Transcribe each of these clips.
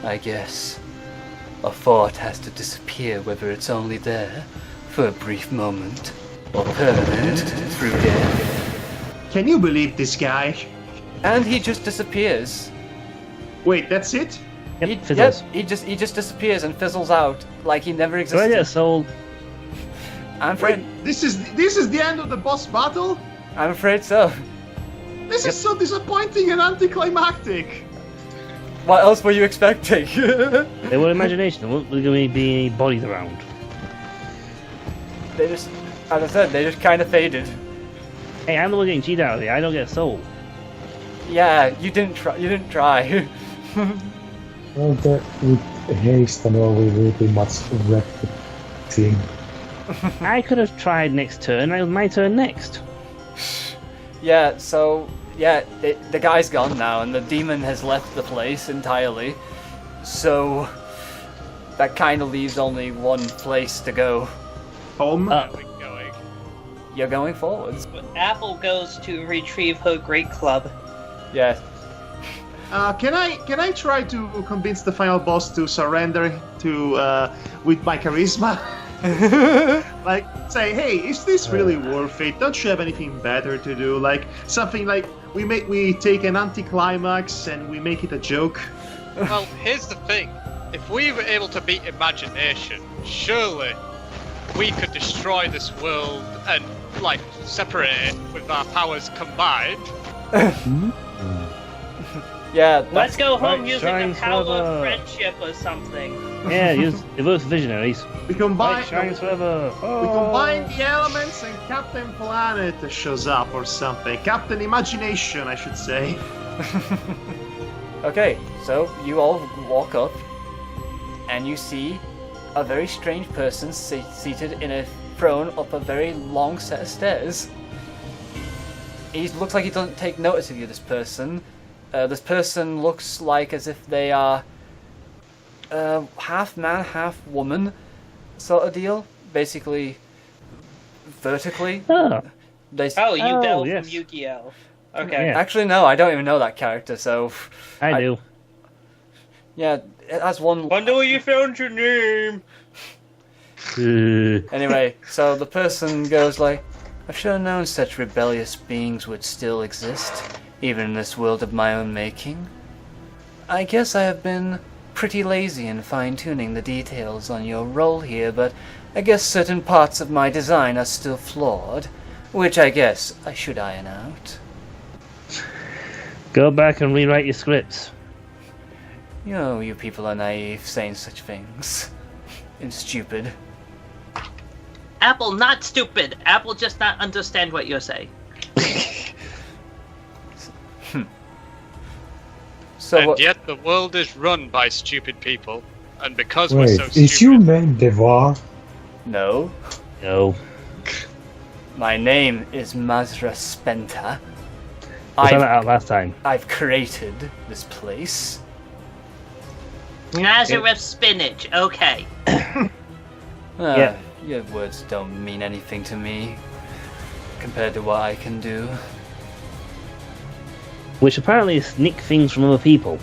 I guess a thought has to disappear, whether it's only there for a brief moment or permanent through death. Can you believe this guy? And he just disappears. Wait, that's it? Yep, he just disappears and fizzles out like he never existed. Yeah, soul. I'm afraid. Wait, this is the end of the boss battle? I'm afraid so. This is so disappointing and anticlimactic. What else were you expecting? They were imagination. There weren't going to be any bodies around. They just, as I said, they just kind of faded. Hey, I'm the one getting cheated out of here. I don't get a soul. Yeah, you didn't try. You didn't try. Well, with haste and all, we really much wrecked the team. I could have tried next turn. It was my turn next. Yeah. So yeah, the guy's gone now, and the demon has left the place entirely. So that kind of leaves only one place to go. Home? Going. You're going forwards. Apple goes to retrieve her great club. Yeah. Can I try to convince the final boss to surrender to with my charisma? Like, say, hey, is this really worth it? Don't you have anything better to do? Like something like we take an anticlimax and we make it a joke. Well, here's the thing. If we were able to beat imagination, surely we could destroy this world and, like, separate it with our powers combined. Yeah. Let's go home right, using the power forever. of friendship or something. Yeah, use reverse visionaries. We combine. Light shines forever. Oh. We combine the elements and Captain Planet shows up or something. Captain Imagination, I should say. Okay, so you all walk up, and you see a very strange person seated in a throne up a very long set of stairs. He looks like he doesn't take notice of you, this person. This person looks like as if they are half man, half woman sort of deal. Basically, vertically. Oh. Oh, Yu-Bell yes. from Yu-Gi-Oh! Okay. Yeah. Actually, no, I don't even know that character, so... I do. Yeah, it has one... Wonder where you found your name! Anyway, so the person goes like, I should have known such rebellious beings would still exist, even in this world of my own making. I guess I have been pretty lazy in fine-tuning the details on your role here, but I guess certain parts of my design are still flawed, which I guess I should iron out. Go back and rewrite your scripts. You people are naive saying such things. And stupid. Apple not stupid. Apple just not understand what you're saying. So And what? yet the world is run by stupid people, and because Wait, we're so is stupid... your name Devar? No. No. My name is Mazra Spenta. I found that out last time. I've created this place. Nazareth spinach. Okay. Yeah. Your words don't mean anything to me compared to what I can do. Which apparently is sneak things from other people.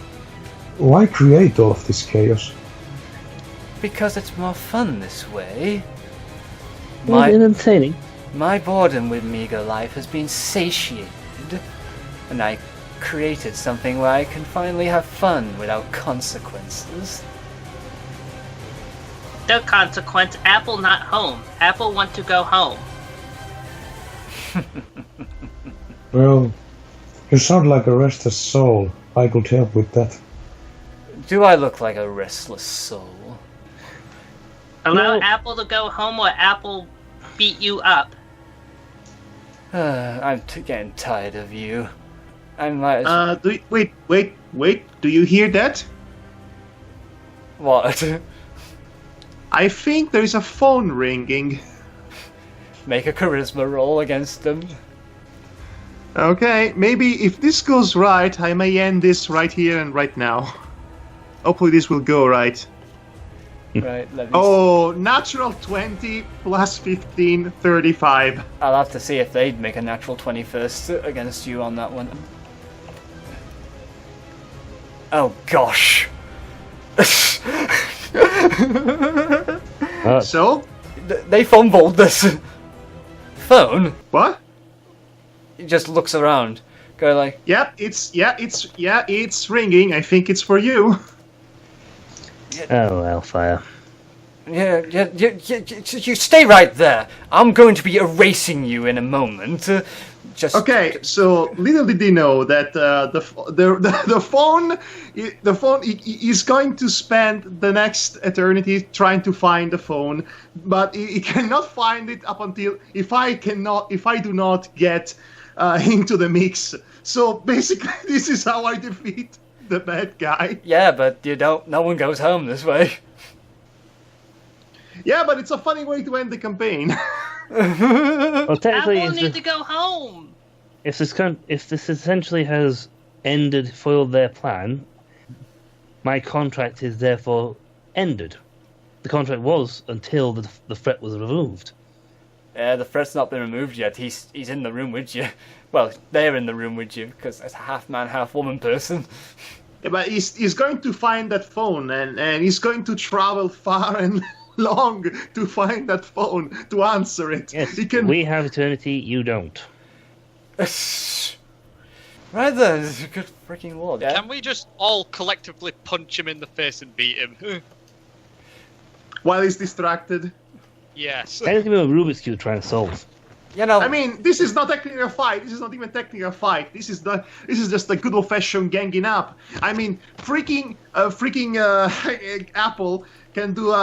Why create all of this chaos? Because it's more fun this way. Well, entertaining. My boredom with meager life has been satiated, and I created something where I can finally have fun without consequences. The consequence, Apple not home. Apple want to go home. Well, you sound like a restless soul. I could help with that. Do I look like a restless soul? Allow No. Apple to go home or Apple beat you up. I'm getting tired of you. I might as Wait. Do you hear that? What? I think there is a phone ringing. Make a charisma roll against them. Okay, maybe if this goes right, I may end this right here and right now. Hopefully this will go right. Right, let me Oh, natural 20 plus 15, 35. I'll have to see if they'd make a natural 20 first against you on that one. Oh gosh. So? They fumbled this phone. What? He just looks around, go like, Yep, it's ringing. I think it's for you. Oh, Hellfire. yeah, you stay right there. I'm going to be erasing you in a moment. Just Okay, so little did they know that the phone is going to spend the next eternity trying to find the phone, but he cannot find it up until if I do not get into the mix. So basically, this is how I defeat the bad guy. Yeah, but no one goes home this way. Yeah, but it's a funny way to end the campaign. Well, technically, Apple need to go home. if this essentially has foiled their plan, my contract is therefore ended. The contract was until the threat was removed. The threat's not been removed yet. He's in the room with you. Well, they're in the room with you because it's a half man, half woman person. Yeah, but he's going to find that phone, and he's going to travel far and long to find that phone to answer it. Yes, He can. we have eternity, you don't. Right then, good freaking lord. Yeah? Can we just all collectively punch him in the face and beat him? While he's distracted. Yes. Let's give him a Rubik's Cube to try and solve. You know, I mean, this is not technically a fight. This is not even technically a fight. This is just a good old-fashioned ganging up. I mean, freaking Apple can do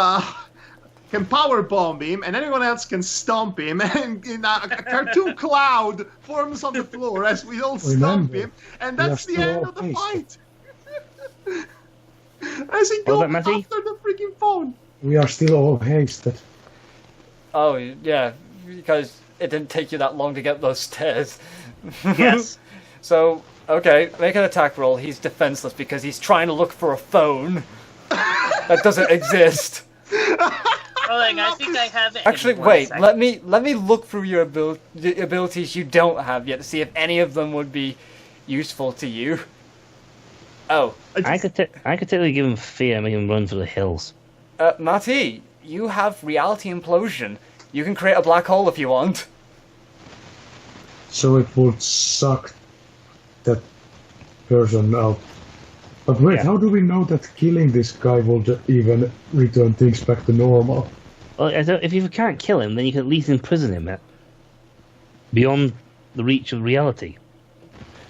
can power bomb him, and anyone else can stomp him, and a cartoon cloud forms on the floor as we all stomp him, and that's the end of the fight. As he goes that, Matty? after the freaking phone. We are still all hasted. oh yeah, because it didn't take you that long to get those stairs. Yes. So, okay, make an attack roll. He's defenseless because he's trying to look for a phone that doesn't exist. Hold on, I think I have it. Actually, in 1 wait. second. Let me look through your abilities you don't have yet to see if any of them would be useful to you. Oh, I could technically give him fear and make him run for the hills. Matty, you have reality implosion. You can create a black hole if you want. So it would suck that person out. But wait, Yeah. how do we know that killing this guy will even return things back to normal? Well, if you can't kill him, then you can at least imprison him beyond the reach of reality.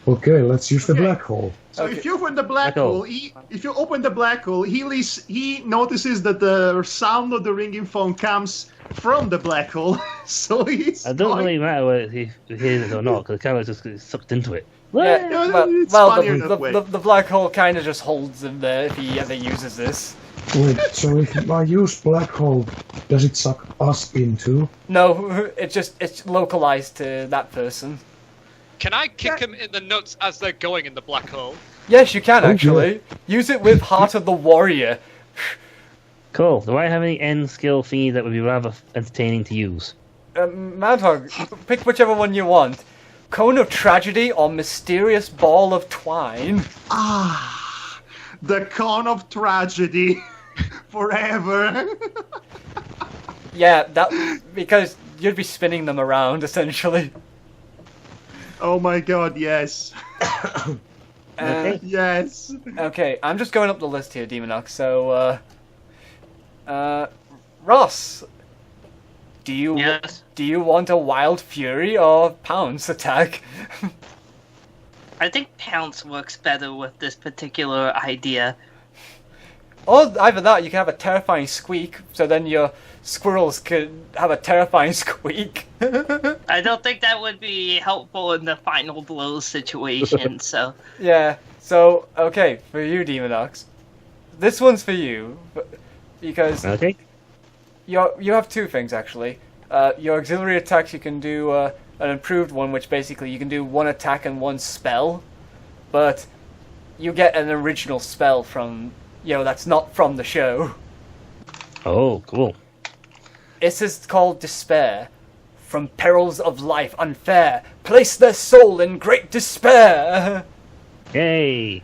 Okay, let's use the Okay. black hole. So Okay. if you open the black Black hole. hole, if you open the black hole, he notices that the sound of the ringing phone comes from the black hole. So he's. It doesn't going- really matter whether he hears it or not, because it kind of just gets sucked into it. Yeah, Yeah, well, it's funnier the, that way. the black hole kind of just holds him there if he ever uses this. Wait, so if I use black hole, does it suck us into? No, it's localized to that person. Can I kick him in the nuts as they're going in the black hole? Yes, you can Oh, actually. Use it with Heart of the Warrior. Cool. Do I have any end skill thingy that would be rather entertaining to use? Madhog, pick whichever one you want. Cone of Tragedy or Mysterious Ball of Twine. Ah, the con of tragedy, forever. Yeah, that because you'd be spinning them around essentially. Oh my god, yes, Okay. yes. Okay, I'm just going up the list here, Demonox. So, Ross, Do you Yes. do you want a Wild Fury or Pounce attack? I think Pounce works better with this particular idea. Or either that, you can have a terrifying squeak, so then your squirrels could have a terrifying squeak. I don't think that would be helpful in the final blows situation, so... Yeah, so, okay, for you, Demonox. This one's for you, because Okay. you have two things, actually. Your auxiliary attacks, you can do an improved one, which basically you can do one attack and one spell, but you get an original spell from, that's not from the show. Oh, cool. This is called Despair. From perils of life unfair, place their soul in great despair. Yay!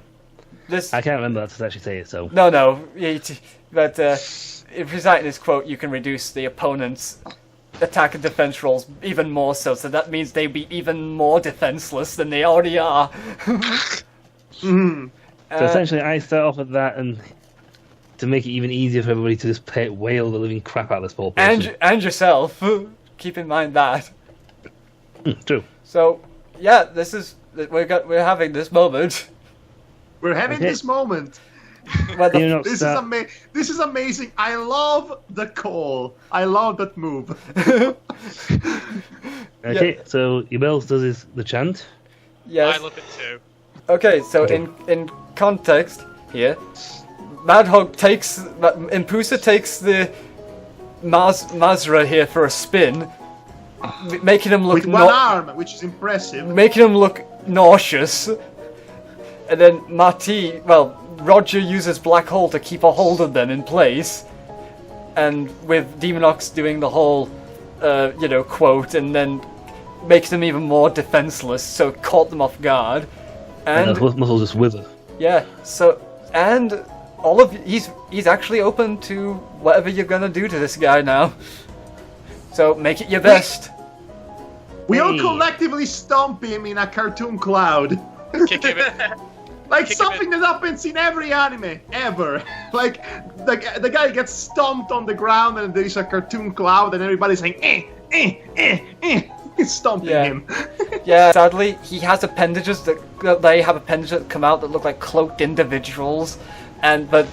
This I can't remember how to actually say it, so... No, but if reciting this quote, you can reduce the opponent's attack and defense rolls even more so that means they'd be even more defenseless than they already are. So essentially, I start off with that, and to make it even easier for everybody to just wail the living crap out of this poor person. And yourself. Keep in mind that. True. So, yeah, we're having this moment. We're having Okay. this moment. Where the- You know, This start- this is amazing. I love the call. I love that move. Okay, so Yubels does the chant. yes. I love it too. Okay, so in context here, Impusa takes the Mazra here for a spin, making him look With one arm, which is impressive. making him look nauseous. And then Roger uses Black Hole to keep a hold of them in place, and with Demonox doing the whole, quote, and then makes them even more defenseless, so it caught them off guard. And those muscles just wither. Yeah, so, and he's actually open to whatever you're gonna do to this guy now. So make it your best. We all Hey. collectively stomp him in a cartoon cloud. Kick him in. Like Kick him something that happens in every anime ever. Like the guy gets stomped on the ground and there is a cartoon cloud and everybody's saying stomping Yeah. him. Yeah, sadly, he has appendages they have appendages that come out that look like cloaked individuals, but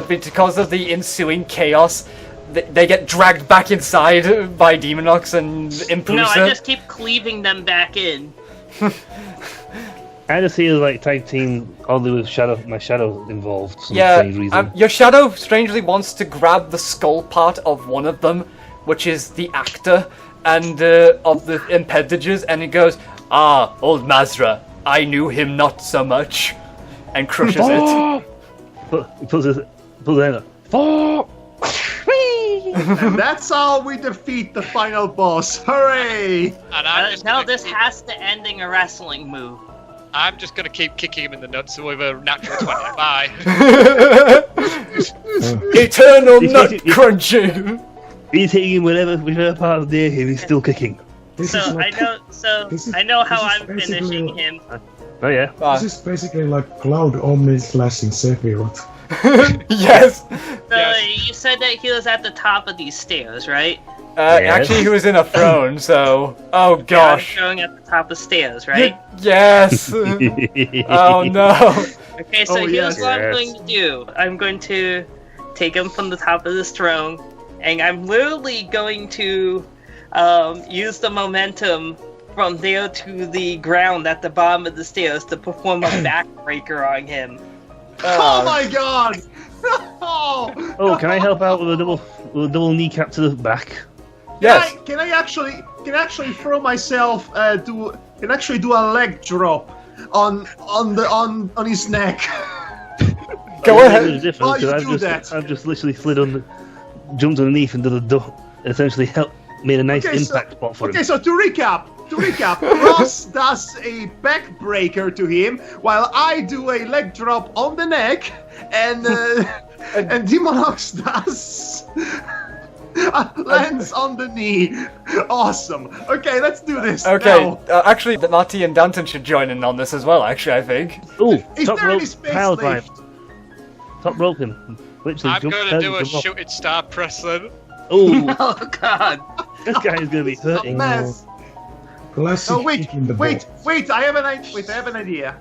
because of the ensuing chaos, they get dragged back inside by Demonox and Impusa. No, I just keep cleaving them back in. I just feel like tag team, although with my shadow involved for some Yeah, strange reason. your shadow strangely wants to grab the skull part of one of them, which is the actor, and of the appendages, and he goes, old Mazra, I knew him not so much, and crushes it. He pulls his hand up. Fuck! And that's how we defeat the final boss. Hooray! And I'm just gonna This has to end in a wrestling move. I'm just gonna keep kicking him in the nuts with a natural 20. Bye. Eternal nut crunching! He's hitting him whichever part of the day he's still kicking. This So is like, I know how this is I'm basically- finishing him. Oh yeah. this is basically like Cloud Omni slashing Sephiroth. Yes! So Yes. you said that he was at the top of these stairs, right? Actually, he was in a throne, so... Oh, gosh. Yeah, I'm going at the top of stairs, right? Yes! Oh, no. Okay, so Oh, here's yes. what I'm Yes. going to do. I'm going to take him from the top of this throne, and I'm literally going to use the momentum from there to the ground at the bottom of the stairs to perform a backbreaker on him. Oh my god! Oh, Oh, can I help out with a double kneecap to the back? Yes! Can I actually throw myself do a leg drop on his neck? Go It's ahead. really different, While you 'cause do that. I've just literally jumped underneath and essentially made a nice Okay, so- impact spot for Okay, him. so to recap, Ross does a backbreaker to him, while I do a leg drop on the neck, and Demonox does lands on the knee. Awesome. Okay, let's do this. Okay, now. actually, Marty and Danton should join in on this as well, actually, I think. Oh, Is top there rope any space power left? drive. Top rope him. Literally I'm jump gonna down, do a jump off. shooting star press then. Oh, Oh god! This guy is going to be A hurting. mess. Classic No, wait, kick in the wait, butt. wait! I have an idea.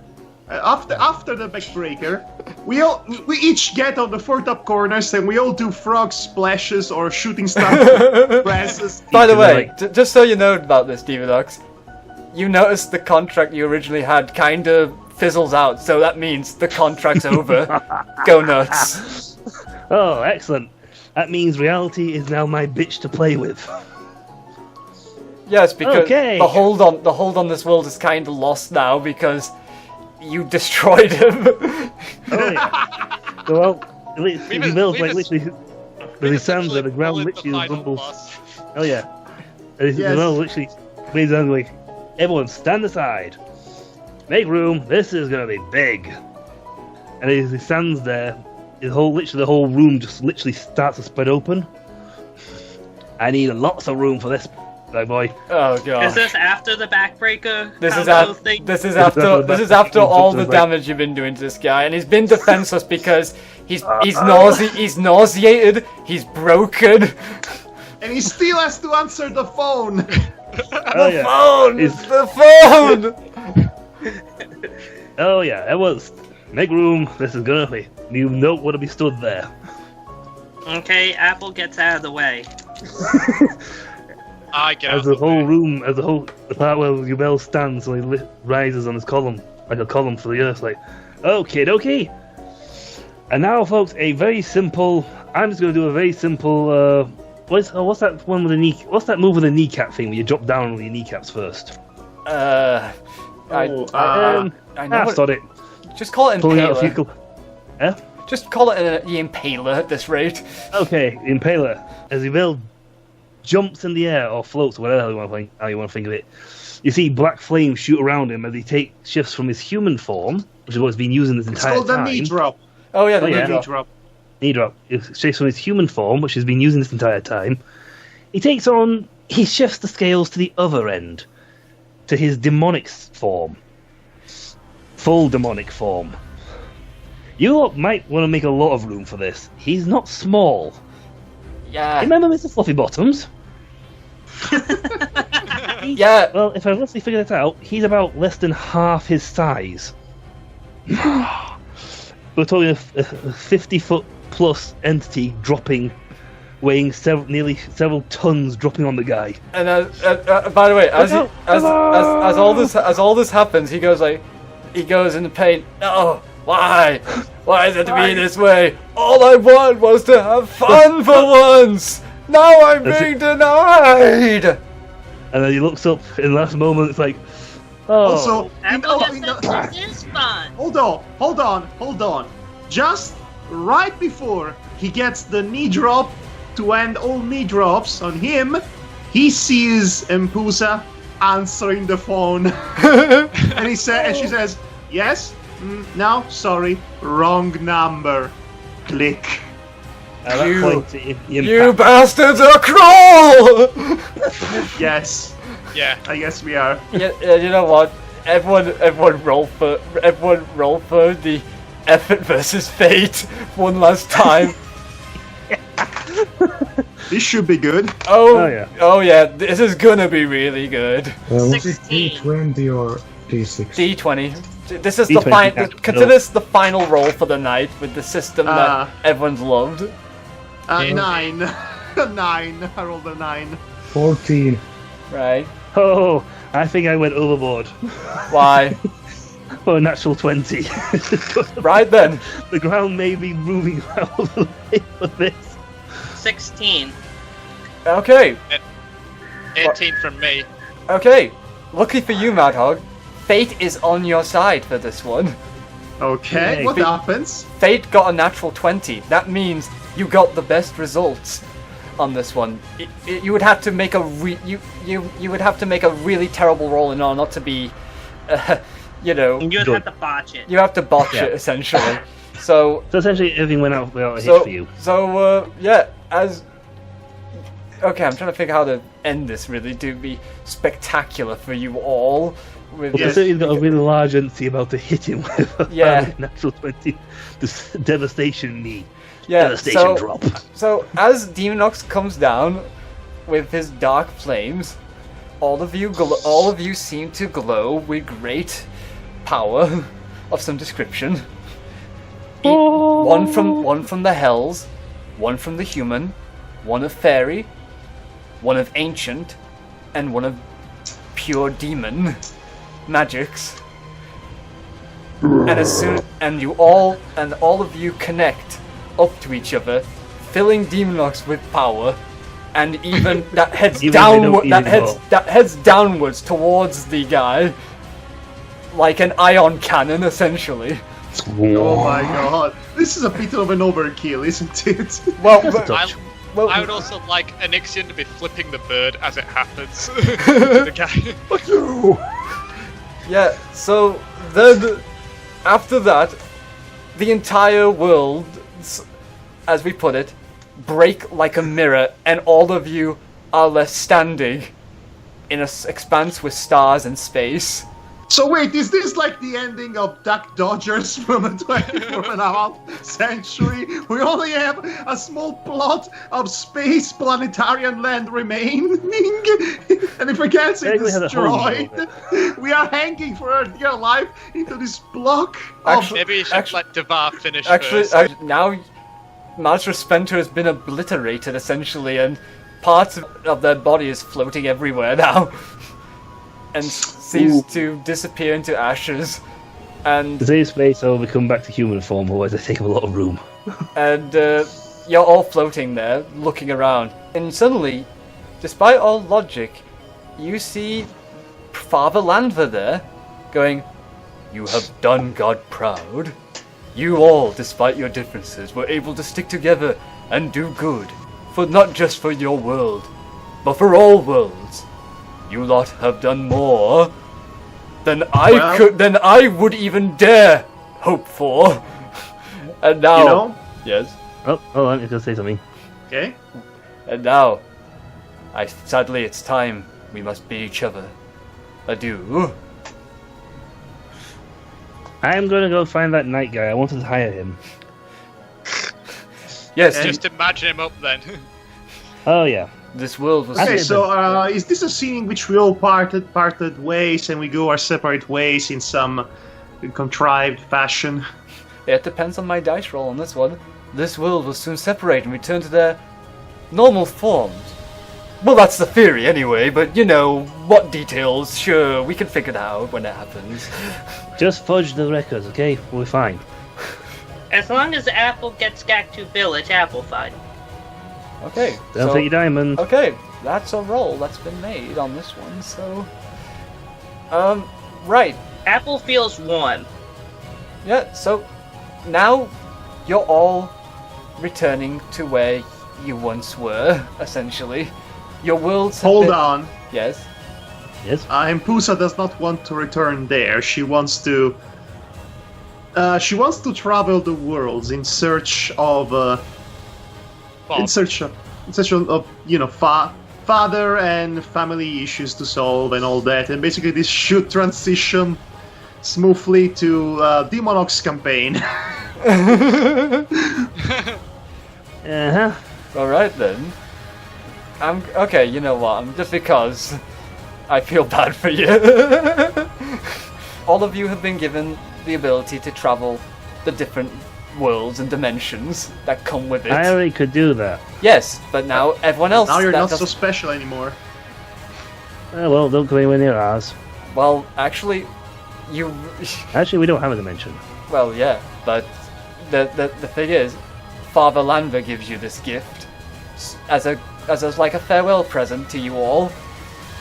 After the backbreaker, we each get on the four top corners and we all do frog splashes or shooting stuff. Presses. By the way, just so you know about this, Demonox, you noticed the contract you originally had kind of fizzles out, so that means the contract's over. Go nuts. Oh, excellent. That means reality is now my bitch to play with. Yes, because Okay. the hold on this world is kind of lost now because you destroyed him. Oh, yeah. So, well, the build's like literally. The sounds of the ground literally rumbles. Oh, yeah. The Yes. world literally means like, everyone stand aside. Make room, this is gonna be big. And as he stands there, the whole room just literally starts to spread open. I need lots of room for this, my boy. Oh god. Is this after the backbreaker? This is combo thing? after all the damage you've been doing to this guy, and he's been defenseless because he's nauseated, he's broken. And he still has to answer the phone. Oh yeah. Phone! Is- The phone! Oh yeah, it was. Make room, this is gonna be. You don't want to be stood there. Okay, Apple gets out of the way. I get As out the of the whole way. room, the part where Yubel stands and he rises on his column, like a column for the earth, like, okay. And now, folks, a very simple. I'm just going to do a very simple. What's that one with the knee? What's that move with the kneecap thing where you drop down on your kneecaps first? I know I've what, it. just call it Pulling out a Impaler. few. Just call it the Impaler at this rate. Okay, Impaler. As Yubel jumps in the air or floats, whatever how you want to think of it. You see black flames shoot around him as he shifts from his human form, which is what he's been using this It's entire called the time. knee drop. Oh yeah, the yeah. knee Knee drop. drop. Knee drop. He shifts from his human form, which he's been using this entire time. He shifts the scales to the other end, to his demonic form. Full demonic form. You lot might want to make a lot of room for this. He's not small. Yeah. Remember Mr. Fluffy Bottoms? Yeah. Well, if I honestly figure it out, he's about less than half his size. We're talking a 50-foot plus entity dropping, weighing several tons, dropping on the guy. And by the way, as all this happens, he goes into pain. No, why? Why is it to be this way? All I want was to have fun for once. Now I'm being denied. And then he looks up in the last moment. It's like, oh, Also, Apple gets this is fun. hold on. Just right before he gets the knee drop to end all knee drops on him, he sees Empusa answering the phone. And she says, yes? No, sorry, wrong number. Click. at that point, he You bastards are cruel. Yes, Yeah. I guess we are. Yeah, you know what? Everyone roll for the effort versus fate one last time. This should be good. Oh yeah, this is gonna be really good. Was it 16. D20 or D6? D20. This is D20, consider this the final roll for the night with the system Ah. that everyone's loved. 9. 9. I rolled a 9. 14. Right? Oh, I think I went overboard. Why? Oh, a natural 20. Right then. The ground may be moving out of the way for this. 16. Okay. 18 from me. Okay. Lucky for you, Mad Hog, fate is on your side for this one. Okay, Yay. what happens? Fate got a natural 20. That means you got the best results on this one. You would have to make you would have to make a really terrible roll in order not to be, You'd Good. have to botch it. you have to botch Yeah. it essentially. So So essentially, everything went out without a hitch so for you. yeah. Okay, I'm trying to figure out how to end this really to be spectacular for you all. With But Yes. considering he's got a really large entity about to hit him with a Yeah. natural 20, this devastation knee. yeah, Devastation so drop. So as Demonox comes down, with his dark flames. All of you seem to glow with great power of some description. One from the hells, one from the human, one of fairy, one of ancient, and one of pure demon magics. And all of you connect up to each other, filling Demonox with power, and even that heads downwards towards the guy, like an ion cannon, essentially. Oh my god, this is a bit of an overkill, isn't it? Well, I would also like Anixion to be flipping the bird as it happens to the guy. yeah. So then, after that, the entire world, as we put it, break like a mirror, and all of you are left standing in an expanse with stars and space. So wait, is this like the ending of Duck Dodgers from the 24th century? We only have a small plot of space planetarian land remaining, and if it gets destroyed, we are hanging for our dear life into this block of... Maybe you should let Devar finish Actually, first. now Mazra Spenta has been obliterated, essentially, and parts of their body is floating everywhere now. And seems to disappear into ashes. And To save space, I'll come back to human form, otherwise I take up a lot of room. and you're all floating there, looking around. And suddenly, despite all logic, you see Father Lanver there, going, "You have done God proud. You all, despite your differences, were able to stick together and do good, for not just for your world, but for all worlds. You lot have done more than I would even dare hope for." And now, You know? yes, Oh, hold on, I was going to say something. Okay. and now, sadly, it's time we must bid each other adieu. I'm going to go find that night guy. I wanted to hire him. Yes, Just imagine him up then. Oh, yeah. this world was. Okay, so is this a scene in which we all parted ways and we go our separate ways in some contrived fashion? It depends on my dice roll on this one. This world will soon separate and return to their normal forms. Well, that's the theory anyway, but you know, what details? Sure, we can figure it out when it happens. Just fudge the records, okay? We're fine. As long as Apple gets back to Village, Apple fine. Okay, Don't so, take your diamond. okay, that's a roll that's been made on this one, so... right. Apple feels warm. Yeah, so now you're all returning to where you once were, essentially. Your worlds have Hold been... on. Yes? Yes? Impusa does not want to return there. She wants to travel the worlds in search of you know, father and family issues to solve and all that. And basically, this should transition smoothly to Demonox campaign. Uh-huh. Alright then. Okay, you know what? Just because I feel bad for you. All of you have been given the ability to travel the different worlds and dimensions that come with it. I already could do that. Yes, but now everyone else... Now you're that not so does- special anymore. Well, don't go anywhere near ours. Well, actually, you... Actually, we don't have a dimension. Well, yeah, but the thing is, Father Lanver gives you this gift as like a farewell present to you all.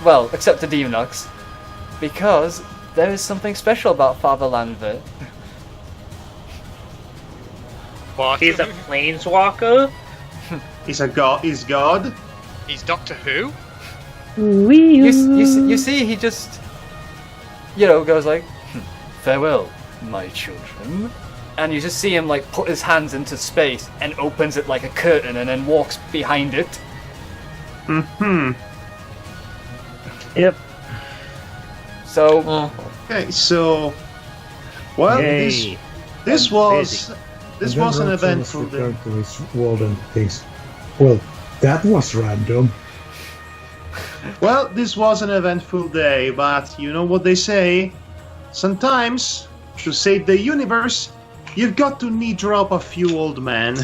Well, except to Demonox, because there is something special about Father Lanver. What? He's a planeswalker. He's God. He's Doctor Who? You see, he just, goes like, "Farewell, my children," and you just see him like put his hands into space and opens it like a curtain and then walks behind it. Yep. So, Okay, so well, Yay. this was an eventful day. Return to his world and thinks, well, that was random. Well, this was an eventful day, but you know what they say? Sometimes, to save the universe, you've got to knee drop a few old men.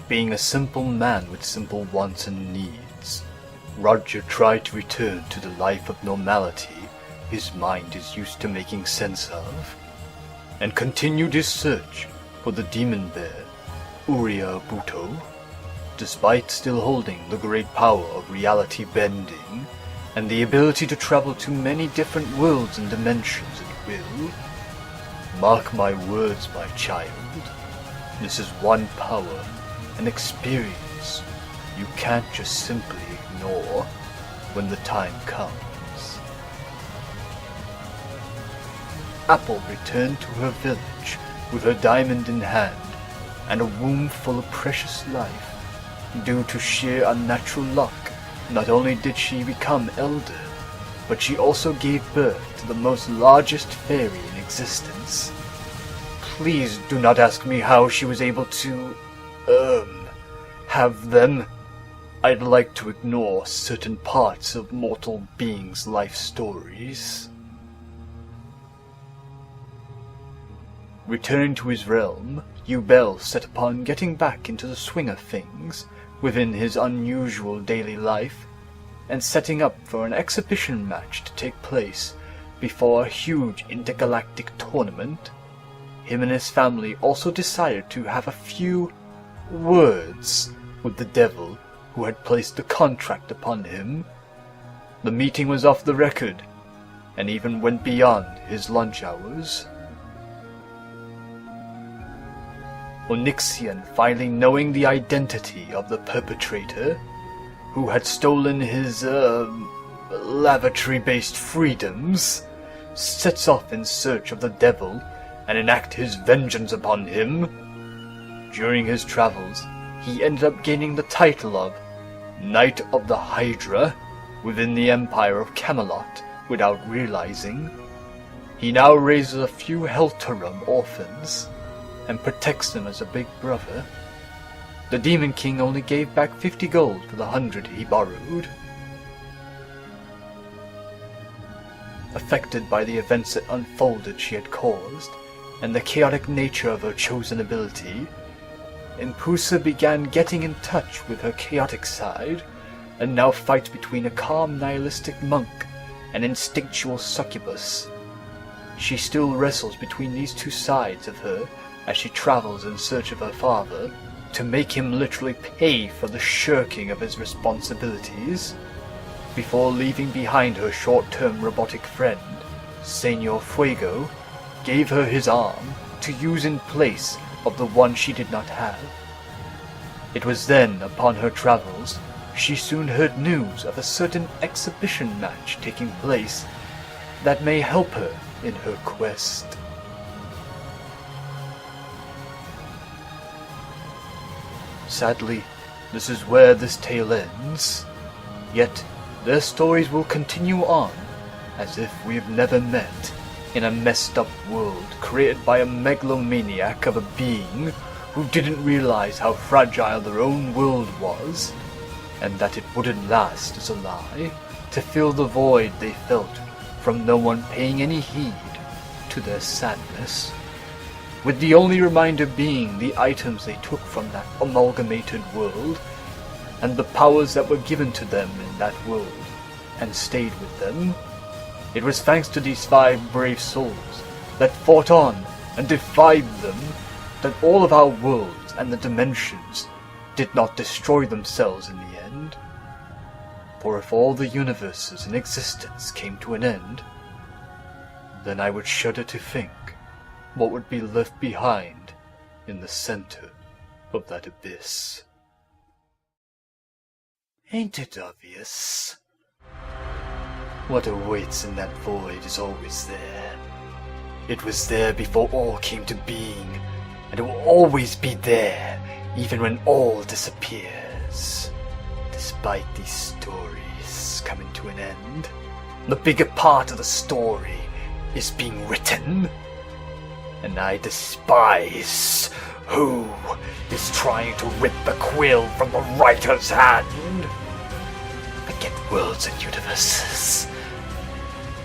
Being a simple man with simple wants and needs, Roger tried to return to the life of normality his mind is used to making sense of, and continued his search for the demon bear, Uria Buto, despite still holding the great power of reality bending and the ability to travel to many different worlds and dimensions at will. Mark my words, my child, this is one power, an experience you can't just simply ignore when the time comes. Apple returned to her village with her diamond in hand and a womb full of precious life. Due to sheer unnatural luck, not only did she become elder, but she also gave birth to the most largest fairy in existence. Please do not ask me how she was able to, have them. I'd like to ignore certain parts of mortal beings' life stories. Returning to his realm, Ubel set upon getting back into the swing of things within his unusual daily life, and setting up for an exhibition match to take place before a huge intergalactic tournament. Him and his family also decided to have a few words with the devil who had placed the contract upon him. The meeting was off the record, and even went beyond his lunch hours. Onyxian, finally knowing the identity of the perpetrator, who had stolen his, lavatory-based freedoms, sets off in search of the devil and enact his vengeance upon him. During his travels, he ended up gaining the title of Knight of the Hydra within the Empire of Camelot without realizing. He now raises a few Helterum orphans and protects them as a big brother. The Demon King only gave back 50 gold for the 100 he borrowed. Affected by the events that unfolded she had caused, and the chaotic nature of her chosen ability, Impusa began getting in touch with her chaotic side, and now fights between a calm nihilistic monk and instinctual succubus. She still wrestles between these two sides of her as she travels in search of her father, to make him literally pay for the shirking of his responsibilities, before leaving behind her short-term robotic friend. Señor Fuego gave her his arm to use in place of the one she did not have. It was then, upon her travels, she soon heard news of a certain exhibition match taking place that may help her in her quest. Sadly, this is where this tale ends, yet their stories will continue on, as if we've never met, in a messed up world created by a megalomaniac of a being who didn't realize how fragile their own world was, and that it wouldn't last as a lie, to fill the void they felt from no one paying any heed to their sadness, with the only reminder being the items they took from that amalgamated world, and the powers that were given to them in that world, and stayed with them. It was thanks to these 5 brave souls that fought on and defied them that all of our worlds and the dimensions did not destroy themselves in the end. For if all the universes in existence came to an end, then I would shudder to think what would be left behind in the center of that abyss. Ain't it obvious? What awaits in that void is always there. It was there before all came to being, and it will always be there, even when all disappears. Despite these stories, coming to an end. The bigger part of the story is being written. And I despise who is trying to rip the quill from the writer's hand. Forget worlds and universes.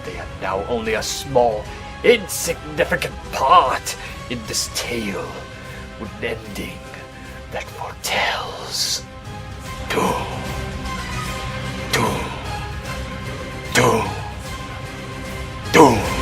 They are now only a small, insignificant part in this tale with an ending that foretells doom. Doom. Doom. Doom.